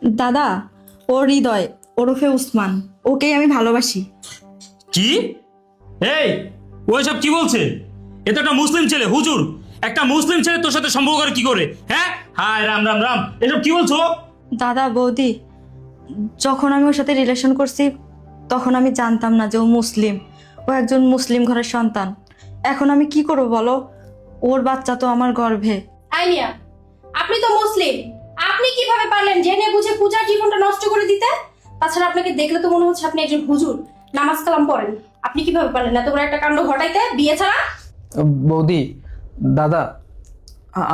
দাদা, ও হৃদয় ওরফে উসমান, ওকেই আমি ভালোবাসি। কি? এই, ও এসব কি বলছে? এ তো একটা মুসলিম ছেলে, হুজুর। একটা মুসলিম ছেলে তোর সাথে সম্পর্ক করে কি করে? হ্যাঁ, হায় রাম রাম রাম, এসব কি বলছো? দাদা বৌদি, যখন আমি ওর সাথে রিলেশন করছি তখন আমি জানতাম না যে ও মুসলিম। ও একজন মুসলিম ঘরের সন্তান। এখন আমি কি করব বলো? ওর বাচ্চা তো আমার গর্ভে। আইনিয়া, আপনি তো মুসলিম, আপনি কিভাবে পারলেন জেনে বুঝে পূজার জীবনটা নষ্ট করে দিতে? তাছাড়া আপনাকে দেখলে তো মনে হচ্ছে আপনি একজন হুজুর, নামাজ কালাম পড়েন। আপনি কিভাবে পারলেন এত বড় একটা কাণ্ড ঘটাইতে বিয়ে ছাড়া? বৌদি, দাদা,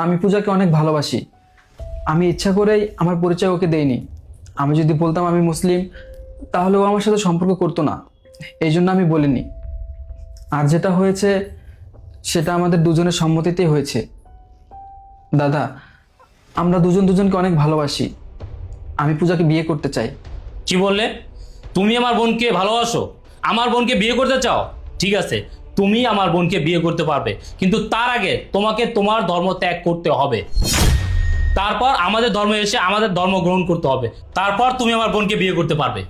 আমি পূজাকে অনেক ভালোবাসি। আমি ইচ্ছা করেই আমার পরিচয় ওকে দেইনি। আমি যদি বলতাম আমি মুসলিম, তাহলে ও আমার সাথে সম্পর্ক করতো না। এই জন্য আমি বলিনি। আর যেটা হয়েছে সেটা আমাদের দুজনের সম্মতিতেই হয়েছে। দাদা, আমরা দুজন দুজনকে অনেক ভালোবাসি। আমি পূজাকে বিয়ে করতে চাই। কি বললে? তুমি আমার বোনকে ভালোবাসো, আমার বোনকে বিয়ে করতে চাও? ঠিক আছে, তুমি আমার বোনকে বিয়ে করতে পারবে, কিন্তু তার আগে তোমাকে তোমার ধর্ম ত্যাগ করতে হবে। তারপর আমাদের ধর্মে এসে আমাদের ধর্ম গ্রহণ করতে হবে, তারপর তুমি আমার বোনকে বিয়ে করতে পারবে।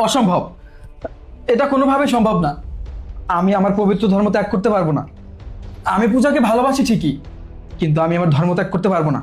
অসম্ভব, এটা কোনোভাবেই সম্ভব না। আমি আমার পবিত্র ধর্ম ত্যাগ করতে পারবো না। আমি পূজাকে ভালোবাসি ঠিকই, কিন্তু আমি আমার ধর্ম ত্যাগ করতে পারবো না।